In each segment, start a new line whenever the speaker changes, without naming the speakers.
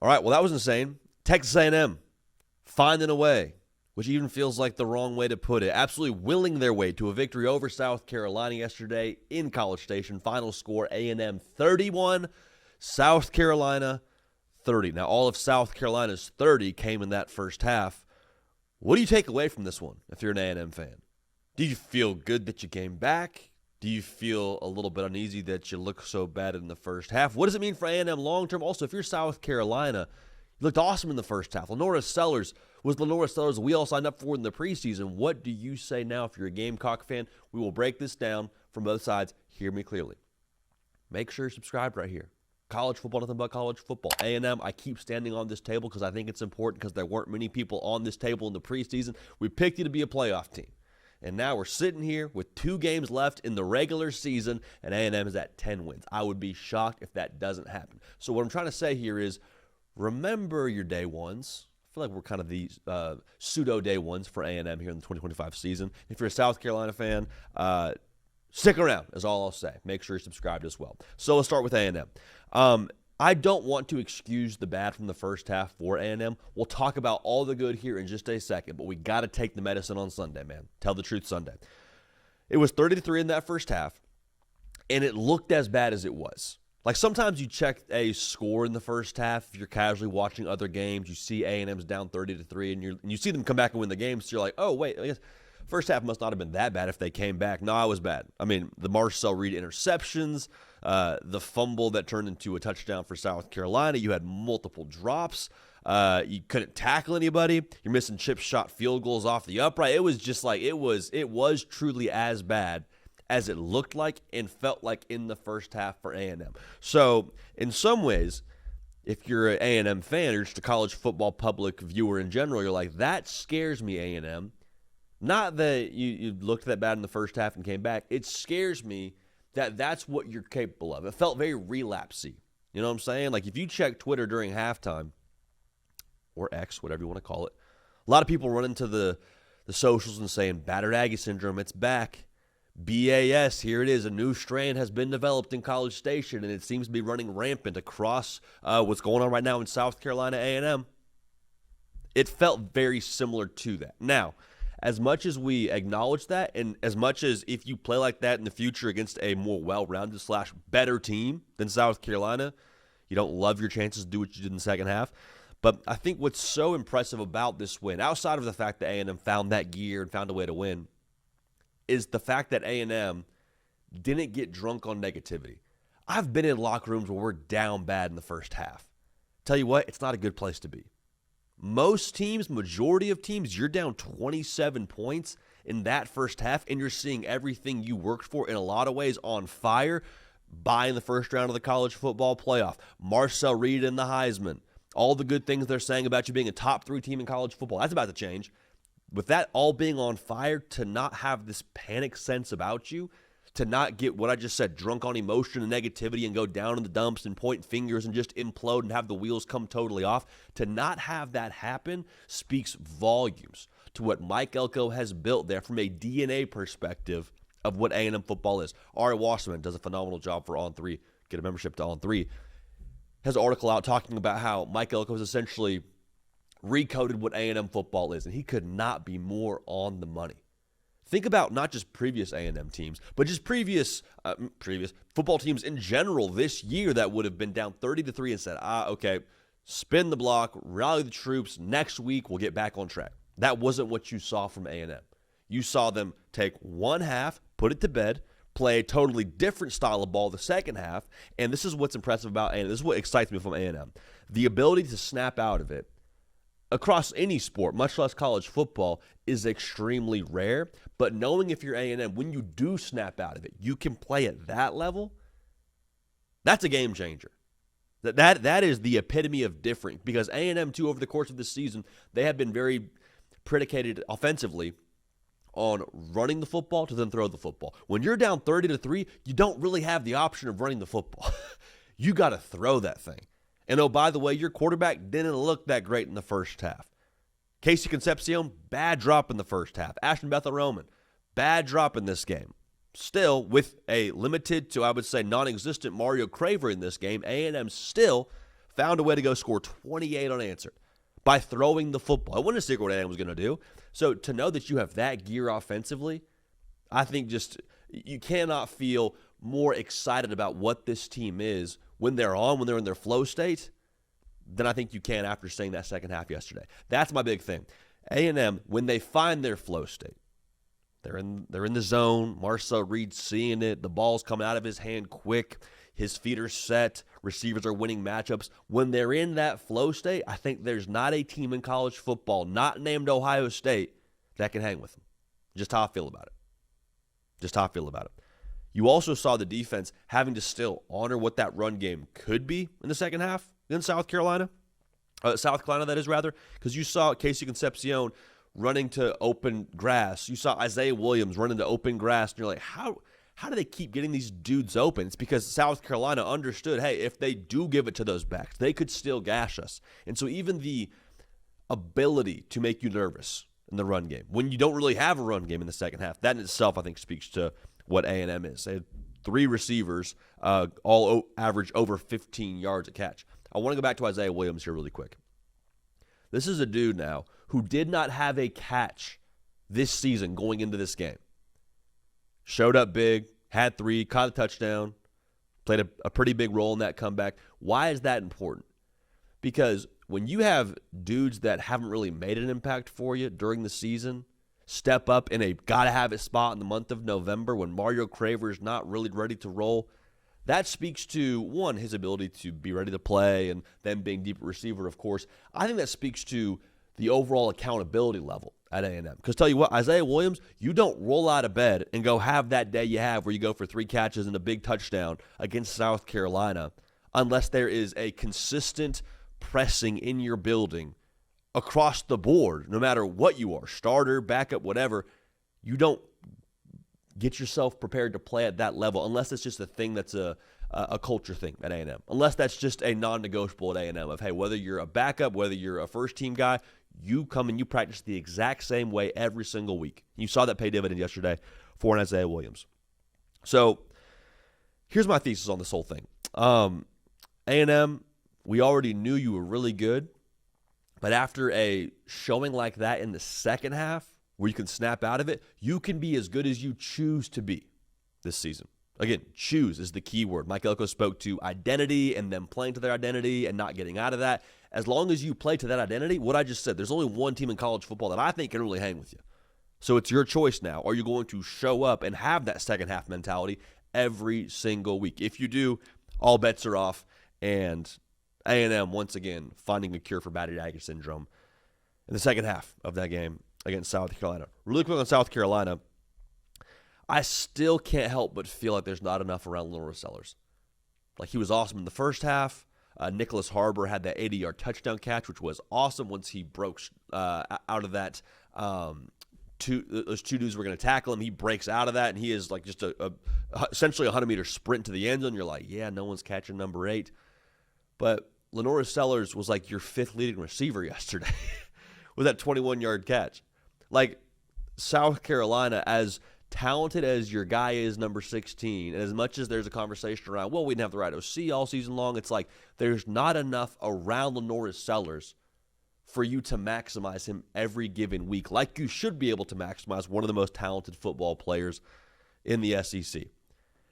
All right, well, that was insane. Texas A&M finding a way, which even feels like the wrong way to put it. Absolutely willing their way to a victory over South Carolina yesterday in College Station. Final score, A&M 31, South Carolina 30. Now, all of South Carolina's 30 came in that first half. What do you take away from this one if you're an A&M fan? Do you feel good that you came back? Do you feel a little bit uneasy that you look so bad in the first half? What does it mean for A&M long-term? Also, if you're South Carolina, you looked awesome in the first half. Lenora Sellers was Lenora Sellers we all signed up for in the preseason. What do you say now if you're a Gamecock fan? We will break this down from both sides. Hear me clearly. Make sure you're subscribed right here. College football, nothing but college football. A&M, I keep standing on this table because I think it's important because there weren't many people on this table in the preseason. We picked you to be a playoff team. And now we're sitting here with 2 games left in the regular season, and A&M is at 10 wins. I would be shocked if that doesn't happen. So what I'm trying to say here is remember your day ones. I feel like we're kind of the pseudo day ones for A&M here in the 2025 season. If you're a South Carolina fan, stick around is all I'll say. Make sure you're subscribed as well. So let's start with A&M. I don't want to excuse the bad from the first half for A&M. We'll talk about all the good here in just a second, but we got to take the medicine on Sunday, man. Tell the truth Sunday. It was 30-3 in that first half, and it looked as bad as it was. Like sometimes you check a score in the first half. If you're casually watching other games, you see A&M's down 30-3, and you see them come back and win the game, so you're like, oh, wait, I guess first half must not have been that bad if they came back. No, it was bad. I mean, the Marcel Reed interceptions, the fumble that turned into a touchdown for South Carolina. You had multiple drops. You couldn't tackle anybody. You're missing chip shot field goals off the upright. It was just like it was truly as bad as it looked like and felt like in the first half for A&M. So in some ways, if you're an A&M fan or just a college football public viewer in general, you're like, that scares me, A&M. Not that you looked that bad in the first half and came back. It scares me that that's what you're capable of. It felt very relapsey. You know what I'm saying? Like if you check Twitter during halftime, or X, whatever you want to call it, a lot of people run into the socials and saying, battered Aggie syndrome, it's back. BAS, here it is. A new strain has been developed in College Station, and it seems to be running rampant across what's going on right now in South Carolina A&M. It felt very similar to that. Now, as much as we acknowledge that, and as much as if you play like that in the future against a more well-rounded / better team than South Carolina, you don't love your chances to do what you did in the second half. But I think what's so impressive about this win, outside of the fact that A&M found that gear and found a way to win, is the fact that A&M didn't get drunk on negativity. I've been in locker rooms where we're down bad in the first half. Tell you what, it's not a good place to be. Most teams, majority of teams, you're down 27 points in that first half, and you're seeing everything you worked for in a lot of ways on fire by in the first round of the college football playoff. Marcel Reed and the Heisman. All the good things they're saying about you being a top 3 team in college football. That's about to change. With that all being on fire, to not have this panic sense about you, to not get what I just said, drunk on emotion and negativity and go down in the dumps and point fingers and just implode and have the wheels come totally off, to not have that happen speaks volumes to what Mike Elko has built there from a DNA perspective of what A&M football is. Ari Wasserman does a phenomenal job for On 3. Get a membership to On 3. Has an article out talking about how Mike Elko has essentially recoded what A&M football is, and he could not be more on the money. Think about not just previous A&M teams, but just previous football teams in general this year that would have been down 30-3 and said, okay, spin the block, rally the troops, next week we'll get back on track. That wasn't what you saw from A&M. You saw them take one half, put it to bed, play a totally different style of ball the second half, and this is what's impressive about A&M. This is what excites me from A&M. The ability to snap out of it across any sport, much less college football, is extremely rare. But knowing if you're A&M, when you do snap out of it, you can play at that level, that's a game changer. That is the epitome of different, because A&M, too, over the course of this season, they have been very predicated offensively on running the football to then throw the football. When you're down 30-3, you don't really have the option of running the football. You got to throw that thing. And oh, by the way, your quarterback didn't look that great in the first half. Casey Concepcion, bad drop in the first half. Ashton Bethel-Roman, bad drop in this game. Still, with a limited to, I would say, non-existent Mario Craver in this game, A&M still found a way to go score 28 unanswered by throwing the football. I wasn't a secret what A&M was going to do. So to know that you have that gear offensively, I think just you cannot feel more excited about what this team is when they're in their flow state than I think you can after seeing that second half yesterday. That's my big thing. A&M, when they find their flow state, they're in the zone. Marcel Reed's seeing it. The ball's coming out of his hand quick. His feet are set. Receivers are winning matchups. When they're in that flow state, I think there's not a team in college football, not named Ohio State, that can hang with them. Just how I feel about it. You also saw the defense having to still honor what that run game could be in the second half in South Carolina, that is, rather, because you saw Casey Concepcion running to open grass. You saw Isaiah Williams running to open grass, and you're like, how do they keep getting these dudes open? It's because South Carolina understood, hey, if they do give it to those backs, they could still gash us. And so even the ability to make you nervous in the run game, when you don't really have a run game in the second half, that in itself, I think, speaks to what A&M is. They had 3 receivers, all average over 15 yards a catch. I want to go back to Isaiah Williams here really quick. This is a dude now who did not have a catch this season going into this game. Showed up big, had 3, caught a touchdown, played a pretty big role in that comeback. Why is that important? Because when you have dudes that haven't really made an impact for you during the season step up in a gotta-have-it spot in the month of November when Mario Craver is not really ready to roll, that speaks to, one, his ability to be ready to play and then being deeper receiver, of course. I think that speaks to the overall accountability level at A&M. Because tell you what, Isaiah Williams, you don't roll out of bed and go have that day you have where you go for 3 catches and a big touchdown against South Carolina unless there is a consistent pressing in your building across the board, no matter what you are, starter, backup, whatever. You don't get yourself prepared to play at that level unless it's just a thing that's a culture thing at A&M. Unless that's just a non-negotiable at A&M of, hey, whether you're a backup, whether you're a first-team guy, you come and you practice the exact same way every single week. You saw that pay dividend yesterday for an Isaiah Williams. So here's my thesis on this whole thing. A&M, we already knew you were really good, but after a showing like that in the second half, where you can snap out of it, you can be as good as you choose to be this season. Again, choose is the key word. Mike Elko spoke to identity and them playing to their identity and not getting out of that. As long as you play to that identity, what I just said, there's only one team in college football that I think can really hang with you. So it's your choice now. Are you going to show up and have that second half mentality every single week? If you do, all bets are off, and A&M, once again, finding a cure for Batty Dagger syndrome in the second half of that game against South Carolina. Really quick on South Carolina, I still can't help but feel like there's not enough around Lenore Sellers. Like, he was awesome in the first half. Nicholas Harbor had that 80-yard touchdown catch, which was awesome once he broke out of that. Those 2 dudes were going to tackle him. He breaks out of that, and he is like just essentially a 100-meter sprint to the end zone. You're like, yeah, no one's catching number 8. But Lenore Sellers was like your 5th leading receiver yesterday with that 21-yard catch. Like, South Carolina, as talented as your guy is, number 16, and as much as there's a conversation around, well, we didn't have the right OC all season long, it's like there's not enough around Lenore Sellers for you to maximize him every given week, like you should be able to maximize one of the most talented football players in the SEC.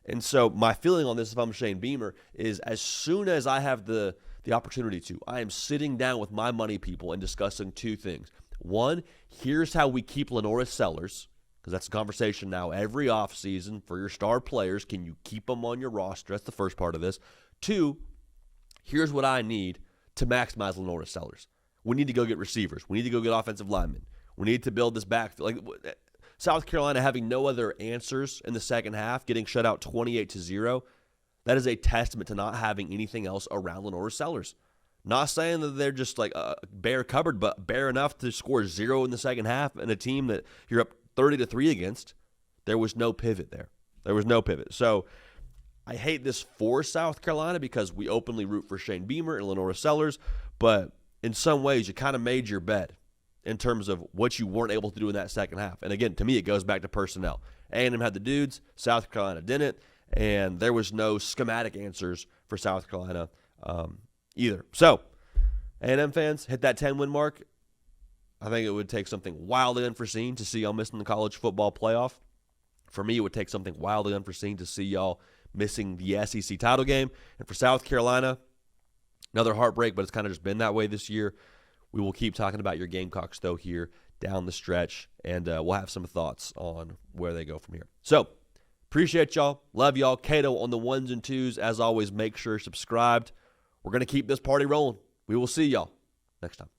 And so my feeling on this, if I'm Shane Beamer, is as soon as I have the opportunity to, I am sitting down with my money people and discussing 2 things. One, here's how we keep Lenore Sellers, because that's a conversation now every offseason for your star players. Can you keep them on your roster? That's the first part of this. 2, here's what I need to maximize Lenore Sellers. We need to go get receivers. We need to go get offensive linemen. We need to build this backfield. Like, South Carolina having no other answers in the second half, getting shut out 28-0, that is a testament to not having anything else around Lenore Sellers. Not saying that they're just like a bare cupboard, but bare enough to score 0 in the second half and a team that you're up 30-3 against. There was no pivot there. There was no pivot. So I hate this for South Carolina because we openly root for Shane Beamer and Lenore Sellers, but in some ways you kind of made your bed in terms of what you weren't able to do in that second half. And again, to me, it goes back to personnel. A&M had the dudes, South Carolina didn't, and there was no schematic answers for South Carolina either. So, A&M fans, hit that 10-win mark. I think it would take something wildly unforeseen to see y'all missing the college football playoff. For me, it would take something wildly unforeseen to see y'all missing the SEC title game. And for South Carolina, another heartbreak, but it's kind of just been that way this year. We will keep talking about your Gamecocks, though, here down the stretch, and we'll have some thoughts on where they go from here. So, appreciate y'all. Love y'all. Cato on the ones and twos. As always, make sure you're subscribed. We're going to keep this party rolling. We will see y'all next time.